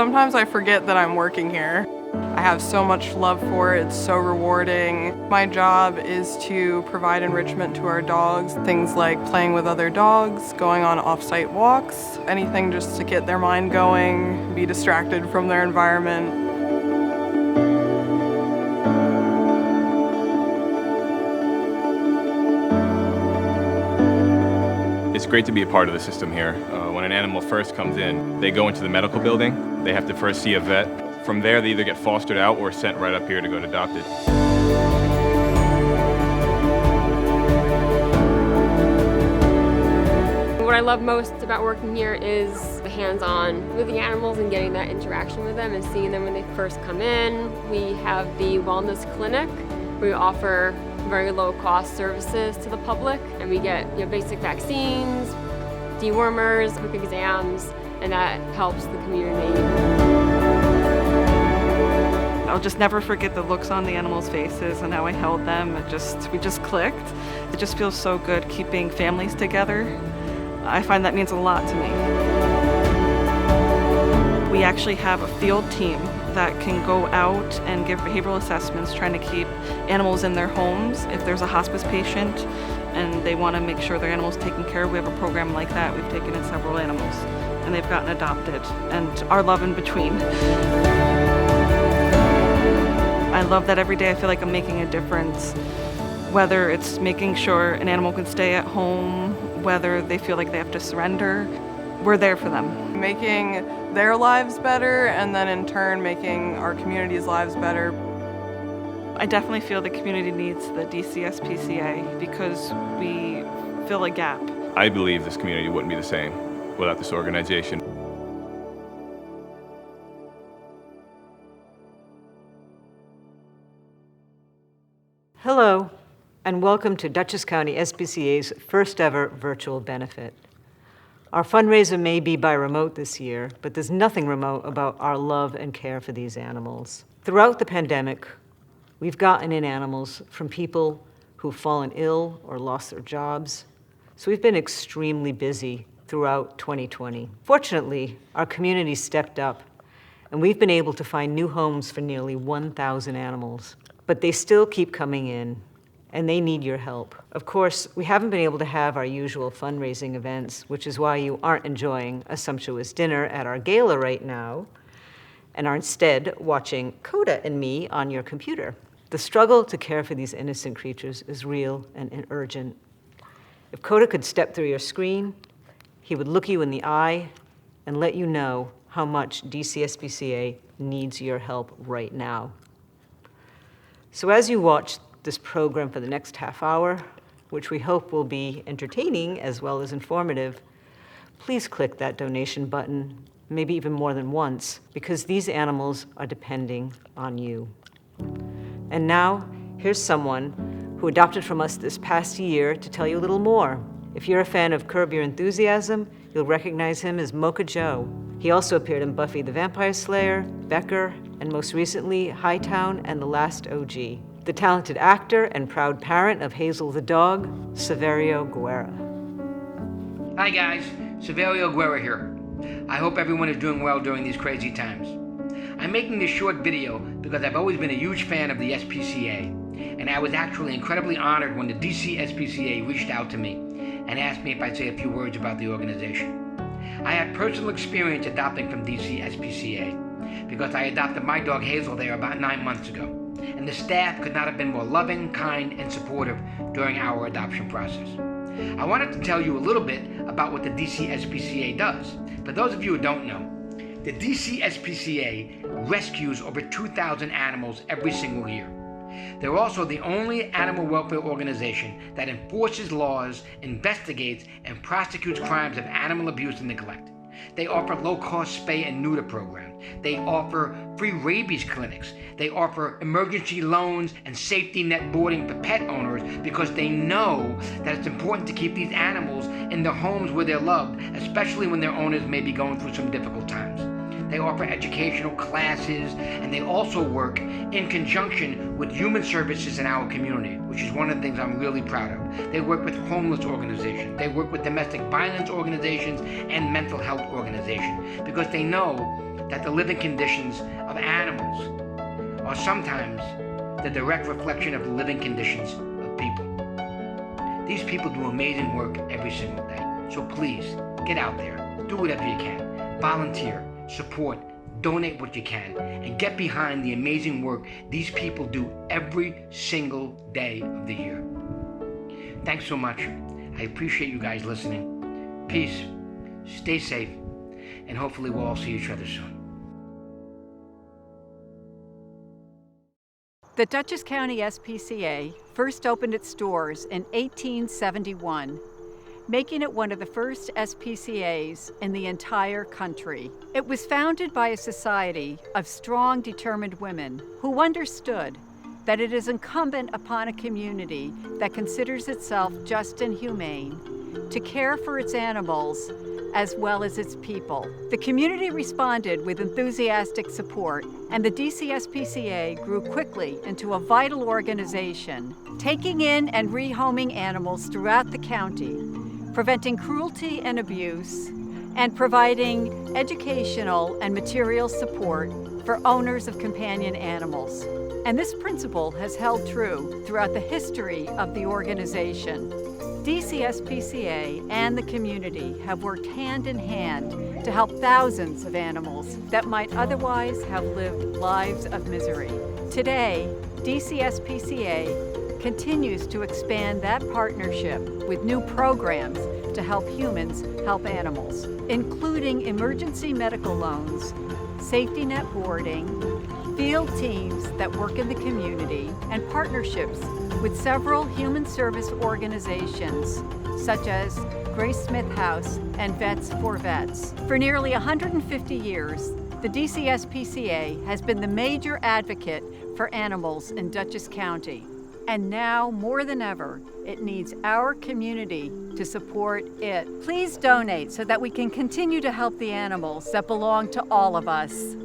Sometimes I forget that I'm working here. I have so much love for it. It's so rewarding. My job is to provide enrichment to our dogs. Things like playing with other dogs, going on off-site walks, anything just to get their mind going, be distracted from their environment. It's great to be a part of the system here. When an animal first comes in, they go into the medical building. They have to first see a vet. From there, they either get fostered out or sent right up here to get adopted. What I love most about working here is the hands-on with the animals and getting that interaction with them and seeing them when they first come in. We have the wellness clinic. We offer very low-cost services to the public, and we get basic vaccines, dewormers, quick exams, and that helps the community. I'll just never forget the looks on the animals' faces and how I held them. We just clicked. It just feels so good keeping families together. I find that means a lot to me. We actually have a field team that can go out and give behavioral assessments, trying to keep animals in their homes. If there's a hospice patient and they want to make sure their animal's taken care of, we have a program like that. We've taken in several animals and they've gotten adopted, and our love in between. I love that every day I feel like I'm making a difference, whether it's making sure an animal can stay at home, whether they feel like they have to surrender. We're there for them. Making their lives better, and then in turn making our community's lives better. I definitely feel the community needs the DCSPCA because we fill a gap. I believe this community wouldn't be the same without this organization. Hello, and welcome to Dutchess County SPCA's first ever virtual benefit. Our fundraiser may be by remote this year, but there's nothing remote about our love and care for these animals. Throughout the pandemic, we've gotten in animals from people who've fallen ill or lost their jobs, so we've been extremely busy throughout 2020. Fortunately, our community stepped up, and we've been able to find new homes for nearly 1,000 animals. But they still keep coming in, and they need your help. Of course, we haven't been able to have our usual fundraising events, which is why you aren't enjoying a sumptuous dinner at our gala right now, and are instead watching Coda and me on your computer. The struggle to care for these innocent creatures is real and urgent. If Coda could step through your screen, he would look you in the eye and let you know how much DCSPCA needs your help right now. So as you watch this program for the next half hour, which we hope will be entertaining as well as informative, please click that donation button, maybe even more than once, because these animals are depending on you. And now, here's someone who adopted from us this past year to tell you a little more. If you're a fan of Curb Your Enthusiasm, you'll recognize him as Mocha Joe. He also appeared in Buffy the Vampire Slayer, Becker, and most recently, Hightown and The Last OG. The talented actor and proud parent of Hazel the dog, Saverio Guerra. Hi guys, Saverio Guerra here. I hope everyone is doing well during these crazy times. I'm making this short video because I've always been a huge fan of the SPCA, and I was actually incredibly honored when the DCSPCA reached out to me and asked me if I'd say a few words about the organization. I had personal experience adopting from DCSPCA because I adopted my dog Hazel there about 9 months ago, and the staff could not have been more loving, kind, and supportive during our adoption process. I wanted to tell you a little bit about what the DCSPCA does. For those of you who don't know, the DCSPCA rescues over 2,000 animals every single year. They're also the only animal welfare organization that enforces laws, investigates, and prosecutes crimes of animal abuse and neglect. They offer low-cost spay and neuter programs. They offer free rabies clinics. They offer emergency loans and safety net boarding for pet owners because they know that it's important to keep these animals in their homes where they're loved, especially when their owners may be going through some difficult times. They offer educational classes, and they also work in conjunction with human services in our community, which is one of the things I'm really proud of. They work with homeless organizations, they work with domestic violence organizations and mental health organizations, because they know that the living conditions of animals are sometimes the direct reflection of the living conditions of people. These people do amazing work every single day. So please, get out there, do whatever you can, volunteer, support, donate what you can, and get behind the amazing work these people do every single day of the year. Thanks so much. I appreciate you guys listening. Peace, stay safe, and hopefully we'll all see each other soon. The Dutchess County SPCA first opened its doors in 1871, making it one of the first SPCAs in the entire country. It was founded by a society of strong, determined women who understood that it is incumbent upon a community that considers itself just and humane to care for its animals as well as its people. The community responded with enthusiastic support, and the DCSPCA grew quickly into a vital organization, taking in and rehoming animals throughout the county, preventing cruelty and abuse, and providing educational and material support for owners of companion animals. And this principle has held true throughout the history of the organization. DCSPCA and the community have worked hand in hand to help thousands of animals that might otherwise have lived lives of misery. Today, DCSPCA continues to expand that partnership with new programs to help humans help animals, including emergency medical loans, safety net boarding, field teams that work in the community, and partnerships with several human service organizations such as Grace Smith House and Vets for Vets. For nearly 150 years, the DCSPCA has been the major advocate for animals in Dutchess County. And now, more than ever, it needs our community to support it. Please donate so that we can continue to help the animals that belong to all of us.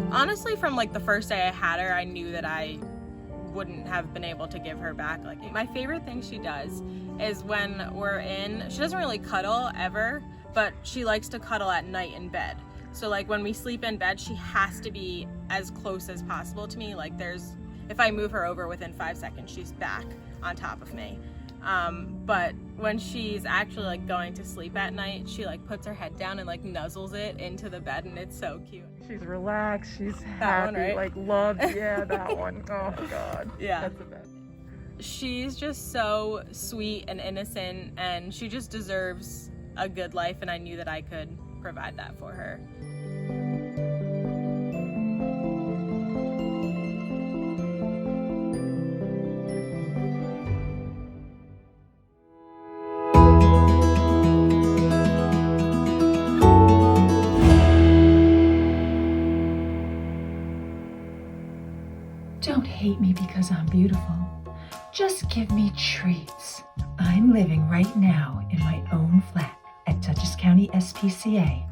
Honestly, from like the first day I had her, I knew that I wouldn't have been able to give her back. Like, my favorite thing she does is when we're she doesn't really cuddle ever, but she likes to cuddle at night in bed. So like when we sleep in bed, she has to be as close as possible to me. Like if I move her over within 5 seconds, she's back on top of me. But when she's actually like going to sleep at night, she like puts her head down and like nuzzles it into the bed, and it's so cute. She's relaxed, she's happy, That one, right? like loved, yeah, that one. Oh God, yeah. That's the best. She's just so sweet and innocent, and she just deserves a good life, and I knew that I could provide that for her. Don't hate me because I'm beautiful. Just give me treats. I'm living right now in my own flat at Dutchess County SPCA,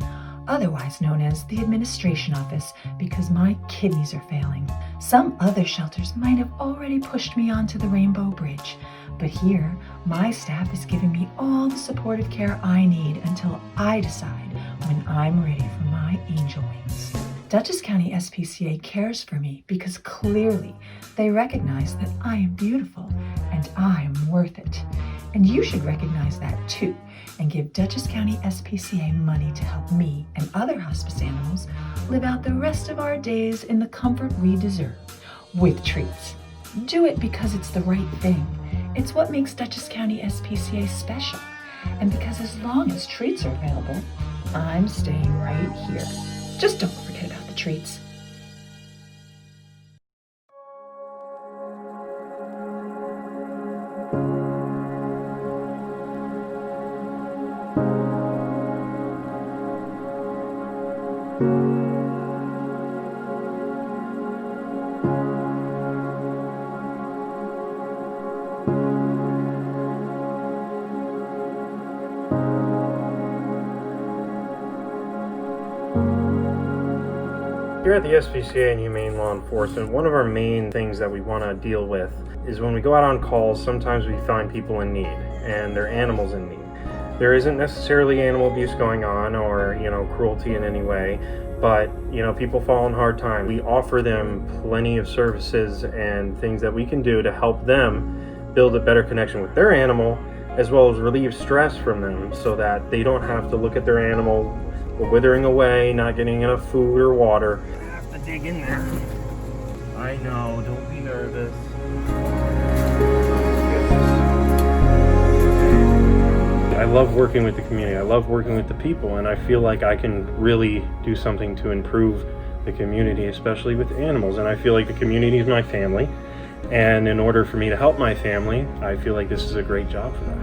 otherwise known as the administration office, because my kidneys are failing. Some other shelters might have already pushed me onto the Rainbow Bridge, But here, my staff is giving me all the supportive care I need until I decide when I'm ready for my angel wings. Dutchess County SPCA cares for me because clearly they recognize that I am beautiful and I'm worth it. And you should recognize that too and give Dutchess County SPCA money to help me and other hospice animals live out the rest of our days in the comfort we deserve, with treats. Do it because it's the right thing. It's what makes Dutchess County SPCA special. And because as long as treats are available, I'm staying right here. Just don't forget about the treats. Here at the SPCA and Humane Law Enforcement, one of our main things that we want to deal with is when we go out on calls, sometimes we find people in need and their animals in need. There isn't necessarily animal abuse going on or, cruelty in any way, but, people fall in hard times. We offer them plenty of services and things that we can do to help them build a better connection with their animal, as well as relieve stress from them so that they don't have to look at their animal withering away, not getting enough food or water. I have to dig in there. I know, don't be nervous. I love working with the community. I love working with the people, and I feel like I can really do something to improve the community, especially with animals. And I feel like the community is my family, and in order for me to help my family, I feel like this is a great job for that.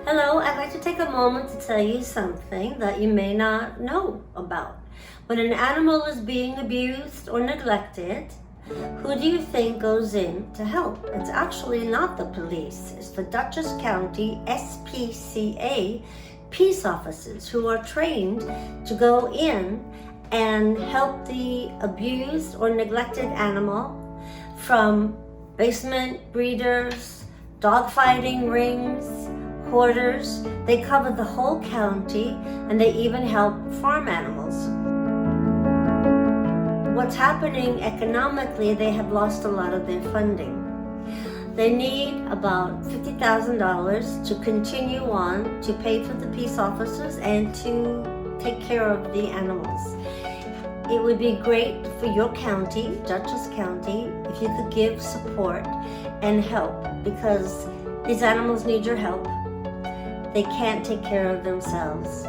Hello, I'd like to take a moment to tell you something that you may not know about. When an animal is being abused or neglected, who do you think goes in to help? It's actually not the police. It's the Dutchess County SPCA peace officers who are trained to go in and help the abused or neglected animal, from basement breeders, dogfighting rings, hoarders. They cover the whole county, and they even help farm animals. What's happening economically, they have lost a lot of their funding. They need about $50,000 to continue on to pay for the peace officers and to take care of the animals. It would be great for your county, Dutchess County, if you could give support and help, because these animals need your help. They can't take care of themselves.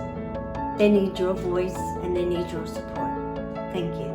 They need your voice and they need your support. Thank you.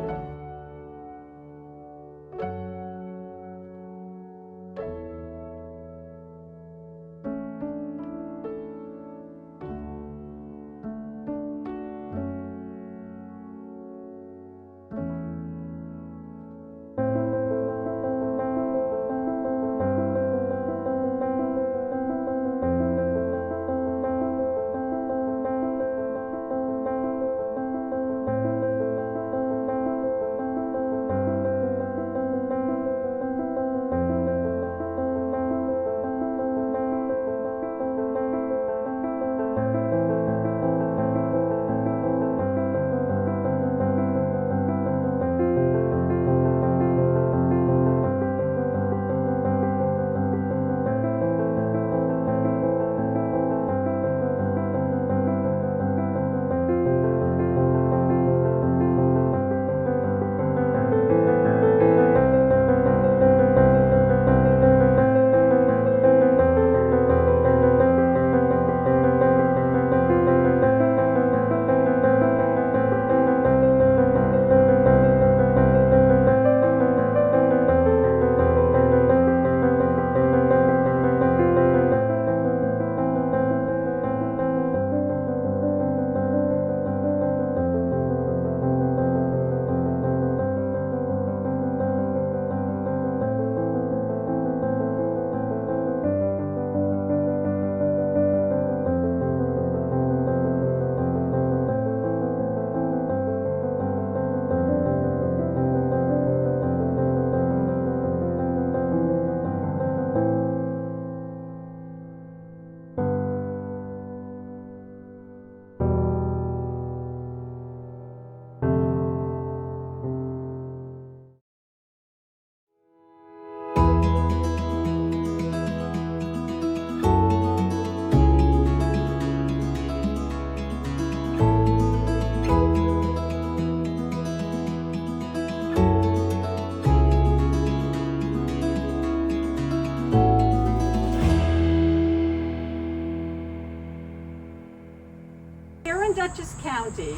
County,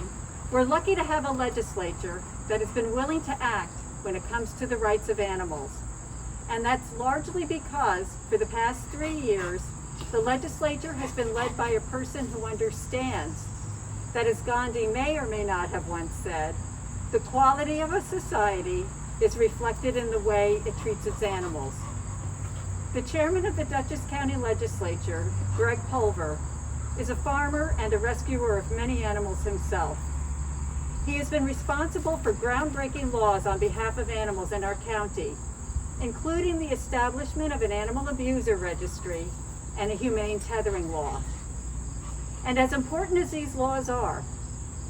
we're lucky to have a legislature that has been willing to act when it comes to the rights of animals. And that's largely because for the past 3 years, the legislature has been led by a person who understands that, as Gandhi may or may not have once said, the quality of a society is reflected in the way it treats its animals. The chairman of the Dutchess County Legislature, Greg Pulver, is a farmer and a rescuer of many animals himself. He has been responsible for groundbreaking laws on behalf of animals in our county, including the establishment of an animal abuser registry and a humane tethering law. And as important as these laws are,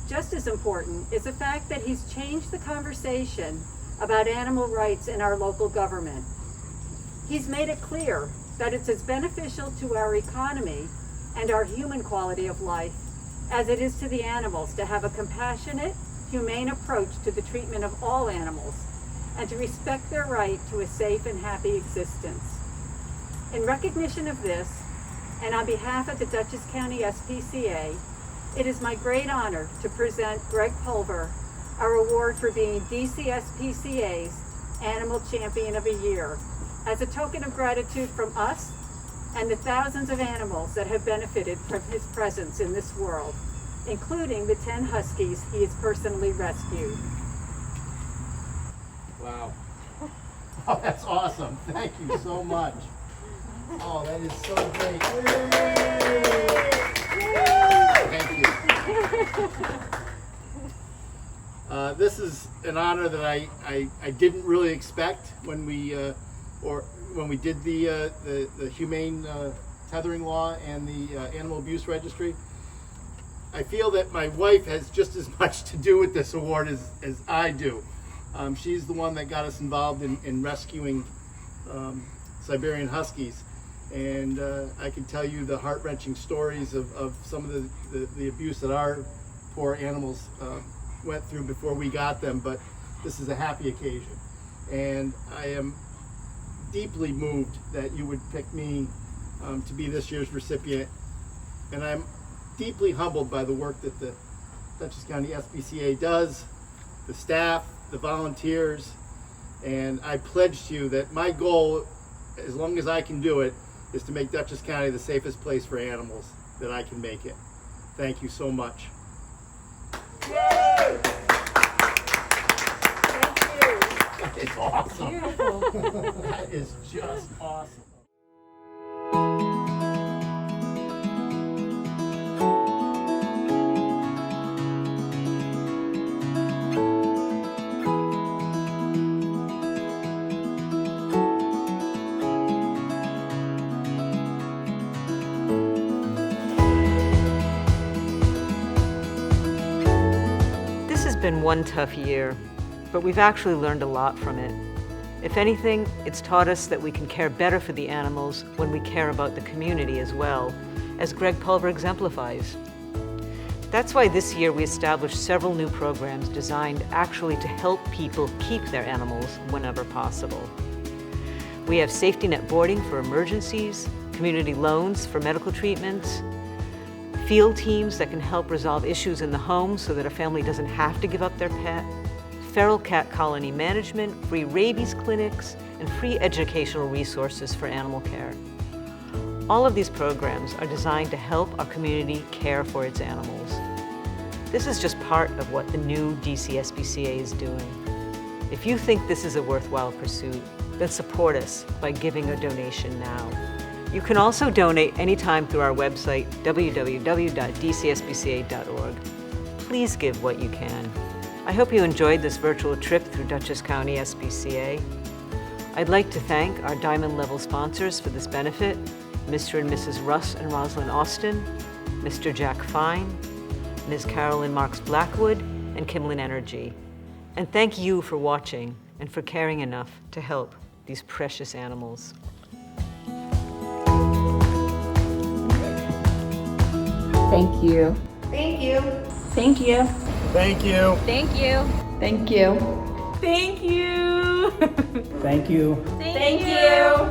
just as important is the fact that he's changed the conversation about animal rights in our local government. He's made it clear that it's as beneficial to our economy and our human quality of life as it is to the animals to have a compassionate, humane approach to the treatment of all animals and to respect their right to a safe and happy existence. In recognition of this, and on behalf of the Dutchess County SPCA, it is my great honor to present Greg Pulver our award for being DCSPCA's Animal Champion of the Year as a token of gratitude from us and the thousands of animals that have benefited from his presence in this world, including the 10 huskies he has personally rescued. Wow. Oh, that's awesome. Thank you so much. Oh, that is so great. Thank you. This is an honor that I didn't really expect when we did the humane tethering law and the animal abuse registry. I feel that my wife has just as much to do with this award as I do. She's the one that got us involved in rescuing Siberian Huskies. And I can tell you the heart-wrenching stories of some of the abuse that our poor animals went through before we got them, but this is a happy occasion. And I am deeply moved that you would pick me to be this year's recipient. And I'm deeply humbled by the work that the Dutchess County SPCA does, the staff, the volunteers, and I pledge to you that my goal, as long as I can do it, is to make Dutchess County the safest place for animals that I can make it. Thank you so much. Yay! Thank you. That is awesome. Beautiful. That is just awesome. Been one tough year, but we've actually learned a lot from it. If anything, it's taught us that we can care better for the animals when we care about the community as well, as Greg Pulver exemplifies. That's why this year we established several new programs designed actually to help people keep their animals whenever possible. We have safety net boarding for emergencies, community loans for medical treatments, field teams that can help resolve issues in the home so that a family doesn't have to give up their pet, feral cat colony management, free rabies clinics, and free educational resources for animal care. All of these programs are designed to help our community care for its animals. This is just part of what the new DCSPCA is doing. If you think this is a worthwhile pursuit, then support us by giving a donation now. You can also donate anytime through our website, www.dcspca.org. Please give what you can. I hope you enjoyed this virtual trip through Dutchess County SPCA. I'd like to thank our Diamond Level sponsors for this benefit, Mr. and Mrs. Russ and Rosalind Austin, Mr. Jack Fine, Ms. Carolyn Marks Blackwood, and Kimlin Energy. And thank you for watching and for caring enough to help these precious animals. Thank you. Thank you. Thank you. Thank you. Thank you. Thank you. Thank you. Thank you. Thank you.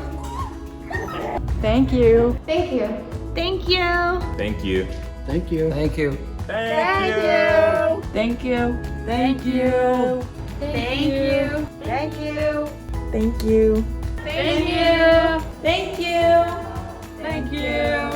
Thank you. Thank you. Thank you. Thank you. Thank you. Thank you. Thank you. Thank you. Thank you. Thank you. Thank you. Thank you. Thank you. Thank you. Thank you.